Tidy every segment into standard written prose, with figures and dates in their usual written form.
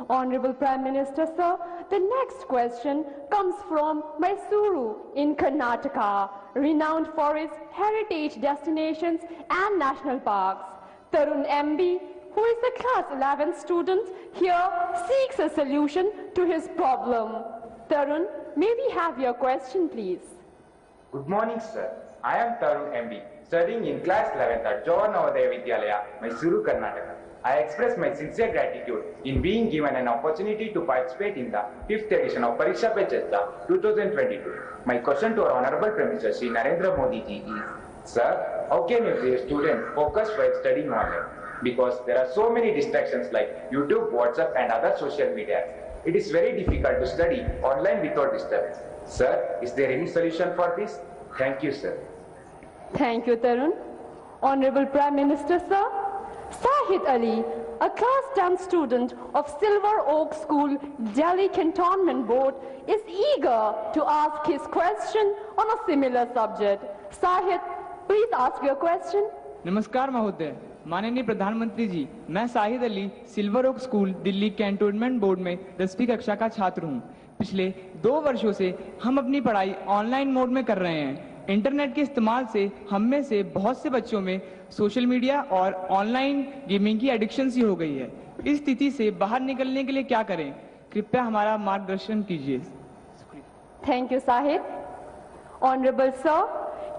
Honorable Prime Minister, sir, the next question comes from Mysuru in Karnataka, renowned for its heritage destinations and national parks. Tarun MB, who is a class 11 student here, seeks a solution to his problem. Tarun, may we have your question, please? Good morning, sir. I am Tarun MB, studying in class 11th at Jawahar Navodaya Vidyalaya, Mysuru, Karnataka. I express my sincere gratitude in being given an opportunity to participate in the 5th edition of Pariksha Pe Charcha 2022. My question to our Honorable Prime Minister Shri Narendra Modi ji is, Sir, how can you say a student focus while studying online? Because there are so many distractions like YouTube, WhatsApp and other social media. It is very difficult to study online without disturbance. Sir, is there any solution for this? Thank you, sir. Thank you, Tarun. Honorable Prime Minister, sir, Sahid Ali, a class 10 student of Silver Oak School, Delhi Cantonment Board, is eager to ask his question on a similar subject. Sahid, please ask your question. नमस्कार महोदय, माननीय प्रधानमंत्री जी, मैं Sahid Ali Silver Oak School Delhi Cantonment Board में 10वीं कक्षा का छात्र हूं। पिछले 2 वर्षों से हम अपनी पढ़ाई ऑनलाइन मोड में कर रहे हैं। इंटरनेट के इस्तेमाल से हम में से बहुत से बच्चों में सोशल मीडिया और ऑनलाइन गेमिंग की एडिक्शन सी हो गई है। इस स्थिति से बाहर निकलने के लिए क्या करें? कृपया हमारा मार्गदर्शन कीजिए। Thank you, Sahid. Honorable Sir,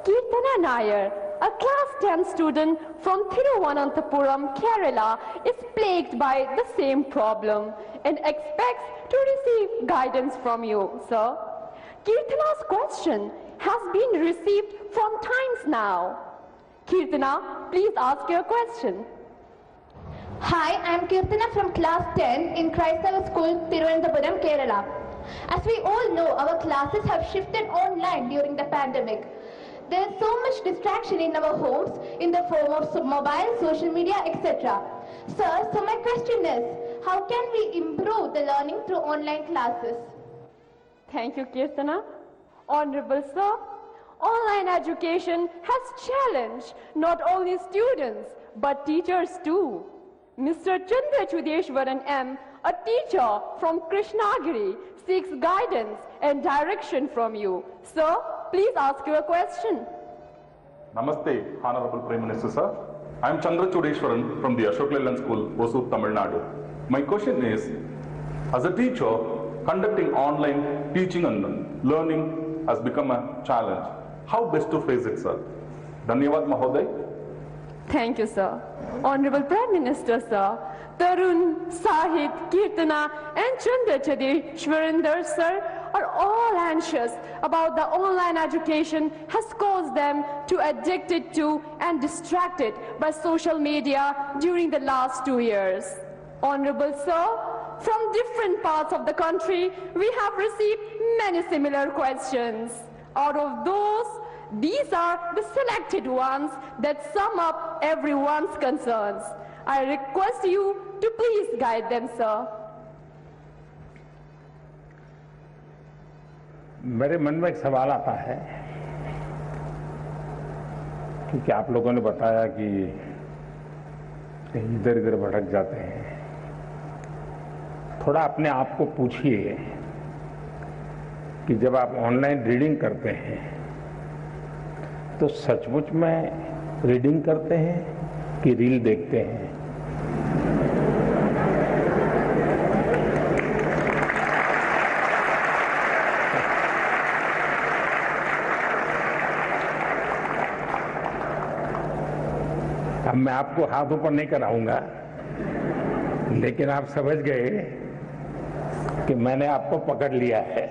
Kirtana Nair, a class 10 student from Thiruvananthapuram, Kerala, is plagued by the same problem and expects to receive guidance from you, sir. Kirtana's question has been received from times now. Kirtana, please ask your question. Hi, I am Kirtana from class 10 in Christava School, Thiruvananthapuram, Kerala. As we all know, our classes have shifted online during the pandemic. There is so much distraction in our homes in the form of mobile, social media, etc. Sir, so my question is, how can we improve the learning through online classes? Thank you, Kirtana. Honorable Sir, online education has challenged not only students but teachers too. Mr. Chandra Chudeshwaran M., a teacher from Krishnagiri, seeks guidance and direction from you. Sir, please ask your question. Namaste, Honorable Prime Minister, sir. I am Chandra Chudeshwaran from the Ashok Leyland School, Hosur, Tamil Nadu. My question is, as a teacher, conducting online teaching and learning has become a challenge. How best to face it, sir? Dhanyavad, Mahoday. Thank you, sir. Honorable Prime Minister, sir, Tarun, Sahid, Kirtana and Chandra Chudeshwaran, sir, are all anxious about the online education has caused them to addicted to and distracted by social media during the last 2 years. Honorable sir, from different parts of the country, we have received many similar questions. Out of those, these are the selected ones that sum up everyone's concerns. I request you to please guide them, sir. मेरे मन में एक सवाल आता है कि आप लोगों ने बताया कि इधर इधर भटक जाते हैं। थोड़ा अपने आप को पूछिए कि जब आप ऑनलाइन रीडिंग करते हैं तो सचमुच में रीडिंग करते हैं कि रील देखते हैं? अब मैं आपको हाथ ऊपर नहीं कराऊंगा, लेकिन आप समझ गए कि मैंने आपको पकड़ लिया है।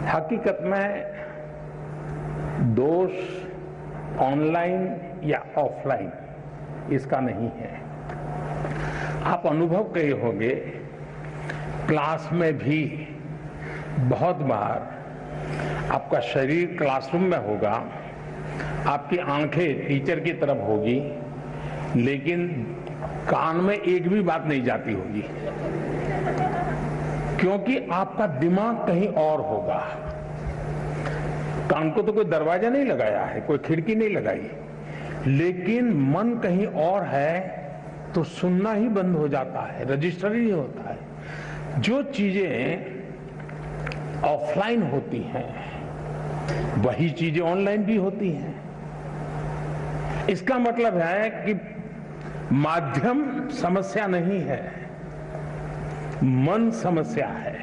हकीकत में दोष ऑनलाइन या ऑफलाइन इसका नहीं है। आप अनुभव किए होंगे, क्लास में भी बहुत बार आपका शरीर क्लासरूम में होगा, आपकी आंखें टीचर की तरफ होगी, लेकिन कान में एक भी बात नहीं जाती होगी, क्योंकि आपका दिमाग कहीं और होगा। कान को तो कोई दरवाजा नहीं लगाया है, कोई खिड़की नहीं लगाई, लेकिन मन कहीं और है तो सुनना ही बंद हो जाता है, रजिस्टर ही नहीं होता है। जो चीजें ऑफलाइन होती हैं वही चीजें ऑनलाइन भी होती हैं। इसका मतलब है कि माध्यम समस्या नहीं है, मन समस्या है।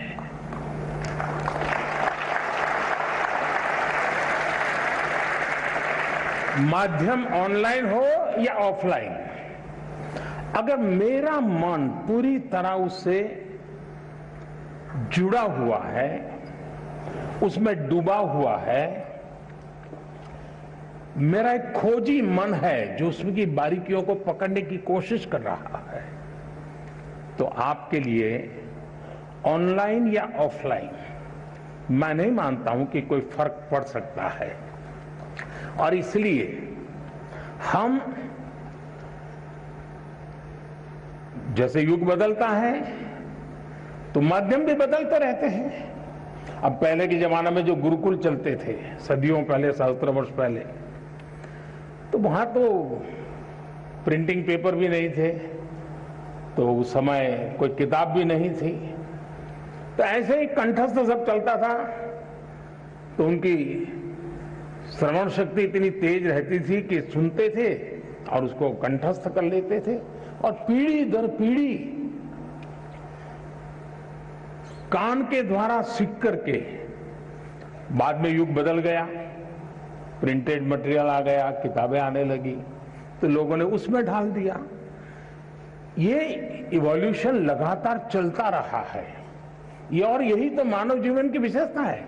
माध्यम ऑनलाइन हो या ऑफलाइन, अगर मेरा मन पूरी तरह उससे जुड़ा हुआ है, उसमें डूबा हुआ है, मेरा एक खोजी मन है जो उसकी बारीकियों को पकड़ने की कोशिश कर रहा है, तो आपके लिए ऑनलाइन या ऑफलाइन मैं नहीं मानता हूं कि कोई फर्क पड़ सकता है। और इसलिए हम, जैसे युग बदलता है तो माध्यम भी बदलते रहते हैं। अब पहले के जमाने में जो गुरुकुल चलते थे, सदियों पहले, सहस्त्र वर्ष पहले, तो वहां तो प्रिंटिंग पेपर भी नहीं थे, तो उस समय कोई किताब भी नहीं थी, तो ऐसे ही कंठस्थ सब चलता था। तो उनकी श्रवण शक्ति इतनी तेज रहती थी कि सुनते थे और उसको कंठस्थ कर लेते थे, और पीढ़ी दर पीढ़ी कान के द्वारा सीख करके, बाद में युग बदल गया, प्रिंटेड मटेरियल आ गया, किताबें आने लगी, तो लोगों ने उसमें ढाल दिया। ये इवोल्यूशन लगातार चलता रहा है, ये, और यही तो मानव जीवन की विशेषता है।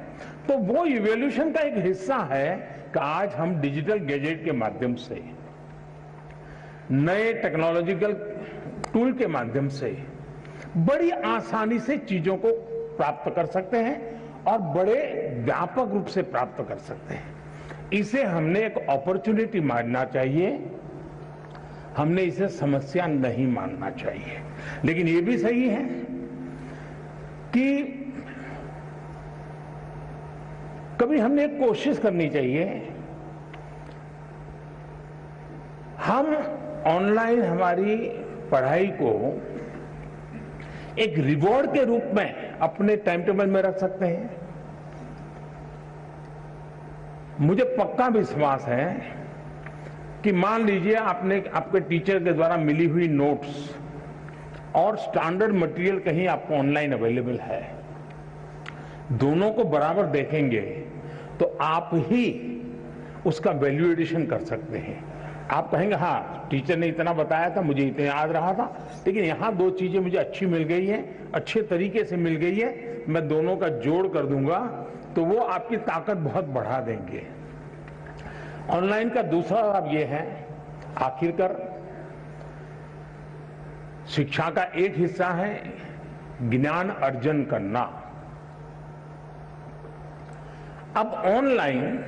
तो वो इवोल्यूशन का एक हिस्सा है कि आज हम डिजिटल गैजेट के माध्यम से, नए टेक्नोलॉजिकल टूल के माध्यम से बड़ी आसानी से चीजों को प्राप्त कर सकते हैं और बड़े व्यापक रूप से प्राप्त कर सकते हैं। इसे हमने एक अपॉर्चुनिटी मानना चाहिए, हमने इसे समस्या नहीं मानना चाहिए। लेकिन ये भी सही है कि कभी हमने एक कोशिश करनी चाहिए, हम ऑनलाइन हमारी पढ़ाई को एक रिवॉर्ड के रूप में अपने टाइम टेबल में रख सकते हैं। मुझे पक्का विश्वास है कि मान लीजिए आपने आपके टीचर के द्वारा मिली हुई नोट्स और स्टैंडर्ड मटेरियल कहीं आपको ऑनलाइन अवेलेबल है, दोनों को बराबर देखेंगे तो आप ही उसका वैल्यू एडिशन कर सकते हैं। आप कहेंगे हाँ टीचर ने इतना बताया था, मुझे इतना याद रहा था, लेकिन यहाँ दो चीजें मुझे अच्छी मिल गई है, अच्छे तरीके से मिल गई है, मैं दोनों का जोड़ कर दूंगा, तो वो आपकी ताकत बहुत बढ़ा देंगे। ऑनलाइन का दूसरा लाभ ये है, आखिरकार शिक्षा का एक हिस्सा है ज्ञान अर्जन करना। अब ऑनलाइन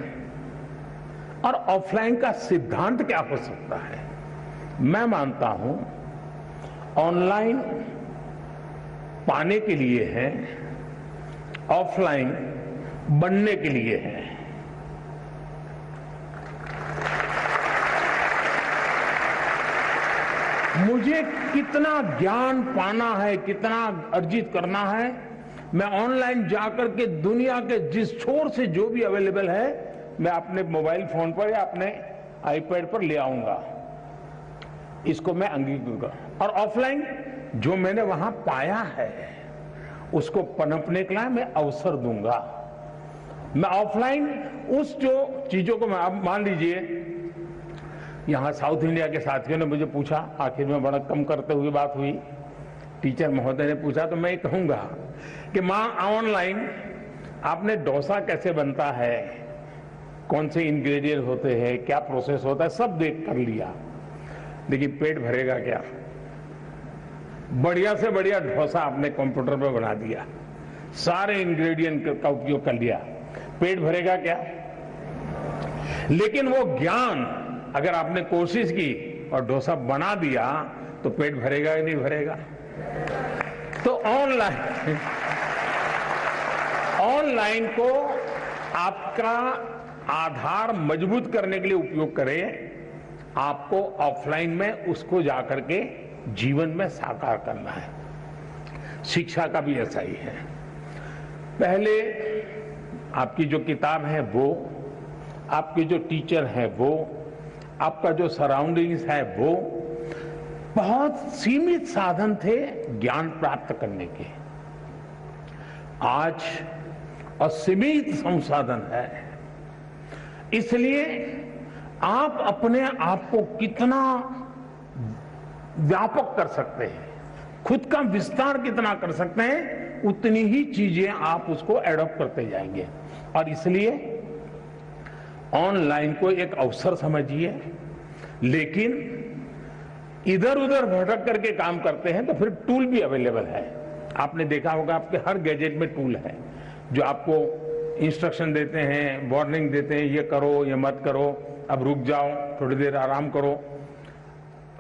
और ऑफलाइन का सिद्धांत क्या हो सकता है? मैं मानता हूं ऑनलाइन पाने के लिए है, ऑफलाइन बनने के लिए है। मुझे कितना ज्ञान पाना है, कितना अर्जित करना है, मैं ऑनलाइन जाकर के दुनिया के जिस छोर से जो भी अवेलेबल है मैं अपने मोबाइल फोन पर या अपने आईपैड पर ले आऊंगा, इसको मैं अंगीकार। और ऑफलाइन जो मैंने वहां पाया है उसको पनपने के लिए मैं अवसर दूंगा। मैं ऑफलाइन उस जो चीजों को, मैं अब मान लीजिए यहां साउथ इंडिया के साथियों ने मुझे पूछा, आखिर में बड़ा कम करते हुए बात हुई, टीचर महोदय ने पूछा, तो मैं कहूंगा कि मां ऑनलाइन आपने डोसा कैसे बनता है, कौन से इंग्रेडिएंट होते हैं, क्या प्रोसेस होता है, सब देख कर लिया, लेकिन पेट भरेगा क्या? बढ़िया से बढ़िया डोसा आपने कंप्यूटर पर बना दिया, सारे इंग्रेडिएंट का उपयोग कर लिया, पेट भरेगा क्या? लेकिन वो ज्ञान अगर आपने कोशिश की और डोसा बना दिया तो पेट भरेगा या नहीं भरेगा? तो ऑनलाइन को आपका आधार मजबूत करने के लिए उपयोग करें, आपको ऑफलाइन में उसको जाकर के जीवन में साकार करना है। शिक्षा का भी ऐसा ही है। पहले आपकी जो किताब है वो, आपके जो टीचर है वो, आपका जो सराउंडिंग्स है वो, बहुत सीमित साधन थे ज्ञान प्राप्त करने के। आज असीमित संसाधन है, इसलिए आप अपने आप को कितना व्यापक कर सकते हैं, खुद का विस्तार कितना कर सकते हैं, उतनी ही चीजें आप उसको एडॉप्ट करते जाएंगे। और इसलिए ऑनलाइन को एक अवसर समझिए, लेकिन इधर उधर भटक करके काम करते हैं तो फिर टूल भी अवेलेबल है। आपने देखा होगा आपके हर गैजेट में टूल है जो आपको इंस्ट्रक्शन देते हैं, वार्निंग देते हैं, ये करो, ये मत करो, अब रुक जाओ, थोड़ी देर आराम करो,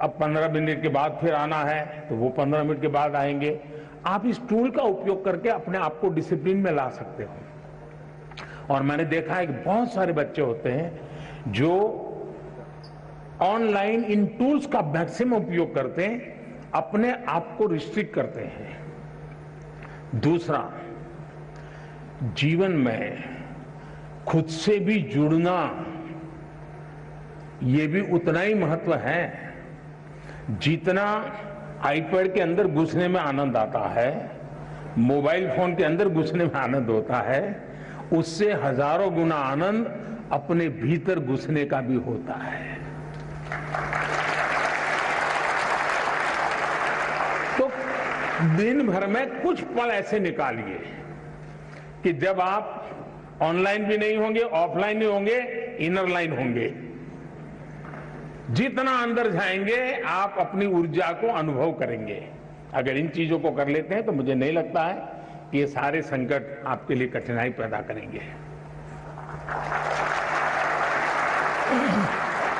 अब 15 मिनट के बाद फिर आना है तो वो 15 मिनट के बाद आएंगे। आप इस टूल का उपयोग करके अपने आप को डिसिप्लिन में ला सकते हो। और मैंने देखा है कि बहुत सारे बच्चे होते हैं जो ऑनलाइन इन टूल्स का मैक्सिमम उपयोग करते हैं, अपने आप को रिस्ट्रिक्ट करते हैं। दूसरा, जीवन में खुद से भी जुड़ना ये भी उतना ही महत्व है जितना आईपैड के अंदर घुसने में आनंद आता है, मोबाइल फोन के अंदर घुसने में आनंद होता है, उससे हजारों गुना आनंद अपने भीतर घुसने का भी होता है। तो दिन भर में कुछ पल ऐसे निकालिए कि जब आप ऑनलाइन भी नहीं होंगे, ऑफलाइन नहीं होंगे, इनर लाइन होंगे। जितना अंदर जाएंगे आप अपनी ऊर्जा को अनुभव करेंगे। अगर इन चीजों को कर लेते हैं तो मुझे नहीं लगता है कि ये सारे संकट आपके लिए कठिनाई पैदा करेंगे।